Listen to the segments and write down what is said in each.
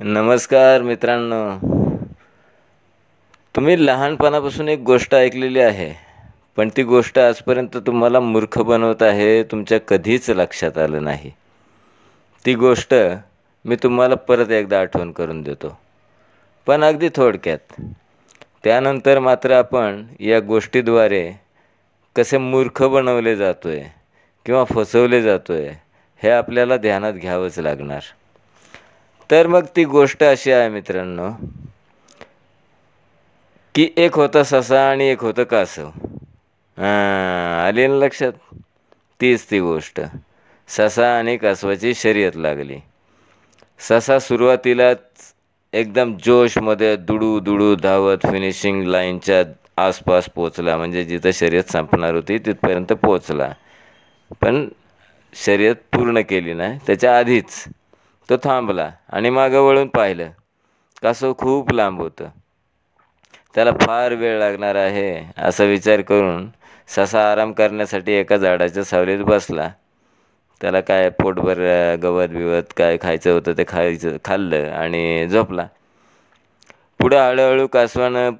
नमस्कार मित्रांनो. तुम्ही लहानपणापासून एक गोष्ट ऐकलेली आहे, पण ती गोष्ट आजपर्यंत तुम्हाला मूर्ख बनवत आहे तुमच्या कधीच लक्षात आलं नाही. ती गोष्ट मी तुम्हाला परत एकदा आठवण करून देतो, पण अगदी थोडक्यात. त्यानंतर मात्र आपण या गोष्टीद्वारे कसे मूर्ख बनवले जातोय किंवा फसवले जातोय हे आपल्याला ध्यानात घ्यावंच लागणार. तर मग ती गोष्ट अशी आहे मित्रांनो, की एक होता ससा आणि एक होतं कासव. आली ना लक्षात? तीच ती गोष्ट. ससा आणि कासवाची शर्यत लागली. ससा सुरुवातीलाच एकदम जोशमध्ये दुडू दुडू धावत फिनिशिंग लाईनच्या आसपास पोचला, म्हणजे जिथं शर्यत संपणार होती तिथपर्यंत पोचला. पण शर्यत पूर्ण केली नाही, त्याच्या आधीच तो थांबला आणि मागं वळून पाहिलं. कासव खूप लांब होतं. त्याला फार वेळ लागणार आहे असा विचार करून ससा आराम करण्यासाठी एका झाडाच्या सावलीत बसला. त्याला काय पोटभर गवत बिवत काय खायचं होतं ते खाल्लं आणि झोपला. पुढं हळूहळू कासवानं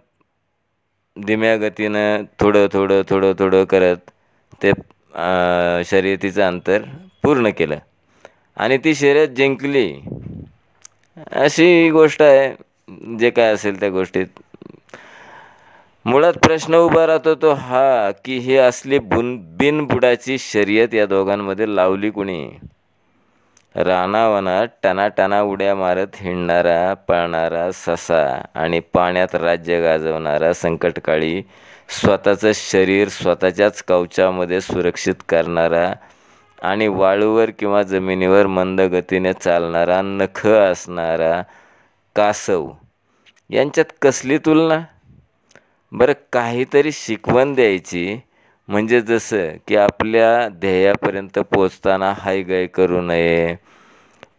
धीम्या गतीनं थोडं थोडं थोडं थोडं करत ते शर्यतीचं अंतर पूर्ण केलं आणि ती शर्यत जिंकली. अशी गोष्ट आहे. जे काय असेल त्या गोष्टीत मुळात प्रश्न उभा राहतो तो हा, की ही असली बिनबुडाची शर्यत या दोघांमध्ये लावली कुणी? रानावनात टनाटना उड्या मारत हिंडणारा पळणारा ससा आणि पाण्यात राज्य गाजवणारा संकटकाळी स्वतःचं शरीर स्वतःच्याच कवचामध्ये सुरक्षित करणारा आणि वाळूवर किंवा जमिनीवर मंद गतीने चालणारा नखं असणारा कासव यांच्यात कसली तुलना? बरं, काहीतरी शिकवण द्यायची, म्हणजे जसं की आपल्या ध्येयापर्यंत पोचताना हायगय करू नये,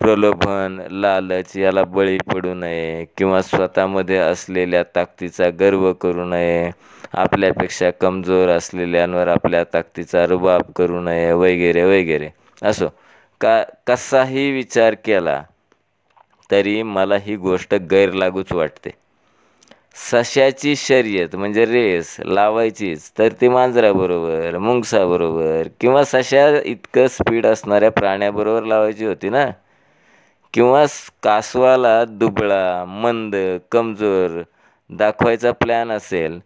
प्रलोभन लालच याला बळी पडू नये किंवा स्वतःमध्ये असलेल्या ताकदीचा गर्व करू नये, आपल्यापेक्षा कमजोर असलेल्यांवर आपल्या ताकदीचा रुबाब करू नये, वगैरे वगैरे. असो, कसाही विचार केला तरी मला ही गोष्ट गैरलागूच वाटते. सश्याची शर्यत म्हणजे रेस लावायचीच तर ती मांजराबरोबर, मुंगसाबरोबर किंवा सश्या इतकं स्पीड असणाऱ्या प्राण्याबरोबर लावायची होती ना. किंवा कासवाला दुबळा, मंद, कमजोर दाखवायचा प्लॅन असेल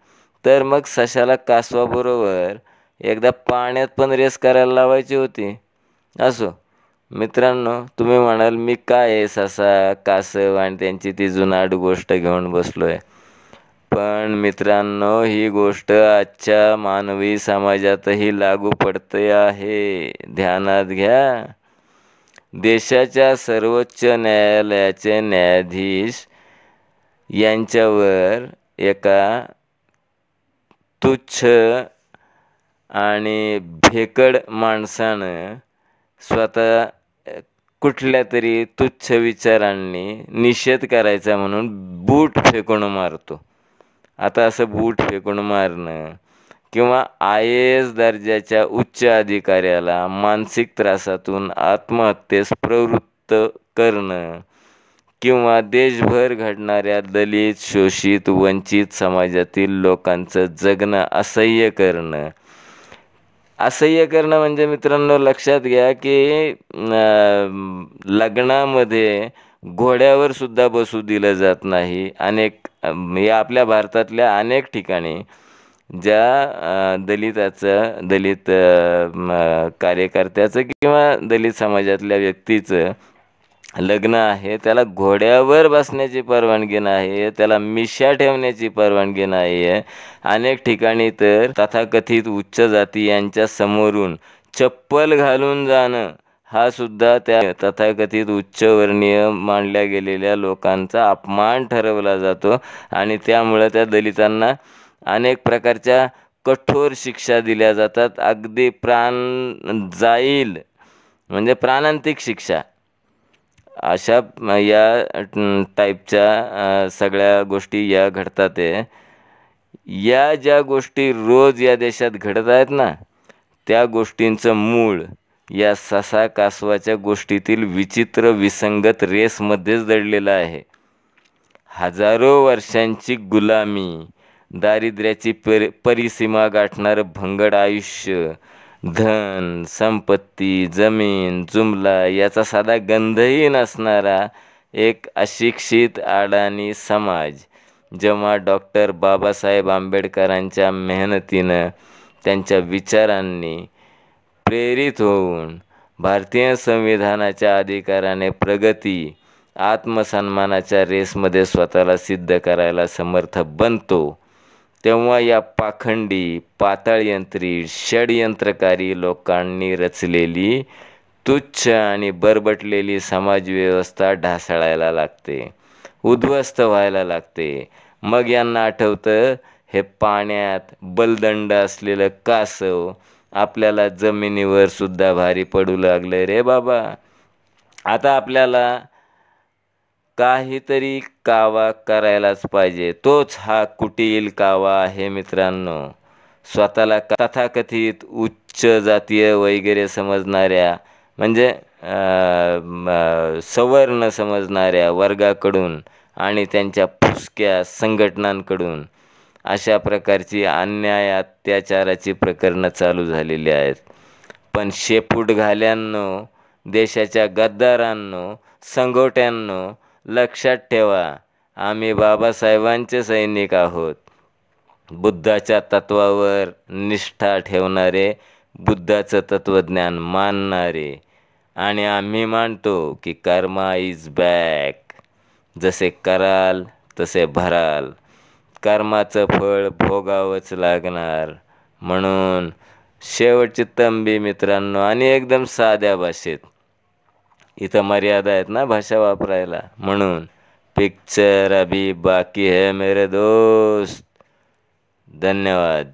तर मग सश्याला कासवाबरोबर एकदा पाण्यात पण रेस करायला लावायची होती. असो मित्रांनो, तुम्ही म्हणाल मी काय ससा, कासव आणि त्यांची ती जुनाट गोष्ट घेऊन बसलोय. पण मित्रांनो, ही गोष्ट आजच्या मानवी समाजातही लागू पडते आहे. ध्यानात घ्या. देशाच्या सर्वोच्च न्यायालयाचे न्यायाधीश यांच्यावर एका तुच्छ आणि भेकड माणसानं स्वतः कुठल्या तरी तुच्छ विचारांनी निषेध करायचा म्हणून बूट फेकून मारतो. आता असं बूट फेकून मारणं किंवा IAS दर्जाच्या उच्च अधिकाऱ्याला मानसिक त्रासातून आत्महत्येस प्रवृत्त करणं किंवा देशभर घडणाऱ्या दलित, शोषित, वंचित समाजातील लोकांचं जगणं असह्य करणं म्हणजे मित्रांनो लक्षात घ्या की लग्नामध्ये घोड्यावर सुद्धा बसू दिलं जात नाही. या आपल्या भारतातल्या अनेक ठिकाणी ज्या दलित कार्यकर्त्याचं किंवा दलित समाजातल्या व्यक्तीचं लग्न आहे, त्याला घोड्यावर बसण्याची परवानगी नाही, त्याला मिश्या ठेवण्याची परवानगी नाही आहे. अनेक ठिकाणी तर तथाकथित उच्च जाती यांच्या समोरून चप्पल घालून जाणं हा सुद्धा त्या तथाकथित उच्चवर्णीय मानल्या गेलेल्या लोकांचा अपमान ठरवला जातो आणि त्यामुळं त्या दलितांना अनेक प्रकारच्या कठोर शिक्षा दिल्या जातात. अगदी प्राण जाईल म्हणजे प्राणांतिक शिक्षा. अशा या टाईपच्या सगळ्या गोष्टी या घडतात आहे. ज्या गोष्टी रोज या देशात घडत आहेत ना, त्या गोष्टींचं मूळ या ससा कासवाच्या गोष्टीतील विचित्र विसंगत रेसमध्येच दडलेला आहे. हजारो वर्षांची गुलामी, दारिद्र्याची परिसीमा गाठणारं भंगड आयुष्य, धन संपत्ती, जमीन जुमला याचा साधा गंधही नसणारा एक अशिक्षित अडाणी समाज जेव्हा डॉक्टर बाबासाहेब आंबेडकरांच्या मेहनतीनं, त्यांच्या विचारांनी प्रेरित होऊन भारतीय संविधानाच्या अधिकाराने प्रगती, आत्मसन्मानाच्या रेसमध्ये स्वतःला सिद्ध करायला समर्थ बनतो, तेव्हा या पाखंडी, पाताळयंत्री, षड्यंत्रकारी लोकांनी रचलेली तुच्छ आणि बरबटलेली समाजव्यवस्था ढासळायला लागते, उद्ध्वस्त व्हायला लागते. मग यांना आठवतं हे पाण्यात बलदंड असलेलं कासव आपल्याला जमिनीवर सुद्धा भारी पडू लागले रे बाबा. आता आपल्याला काहीतरी कावा करायलाच पाहिजे. तोच हा कुटील कावा आहे मित्रांनो. स्वतःला तथाकथित उच्च जातीय वगैरे समजणाऱ्या, म्हणजे सवर्ण समजणाऱ्या वर्गाकडून आणि त्या फुसक्या संघटनांकडून अशा प्रकारची अन्याय अत्याचाराची प्रकरणं चालू झालेली आहेत. पण शेपूट घाल्यांनो, देशाच्या गद्दारांनो, संघोट्यांनो, लक्षात ठेवा, आम्ही बाबासाहेबांचे सैनिक आहोत. बुद्धाच्या तत्वावर निष्ठा ठेवणारे, बुद्धाचं तत्वज्ञान मानणारे. आणि आम्ही मानतो की कर्मा इज बॅक. जसे कराल तसे भराल. कर्माचं फळ भोगावंच लागणार. म्हणून शेवटची तंबी मित्रांनो, आणि एकदम साध्या भाषेत, इथं मर्यादा आहेत ना भाषा वापरायला, म्हणून पिक्चर अभी बाकी है मेरे दोस्त. धन्यवाद.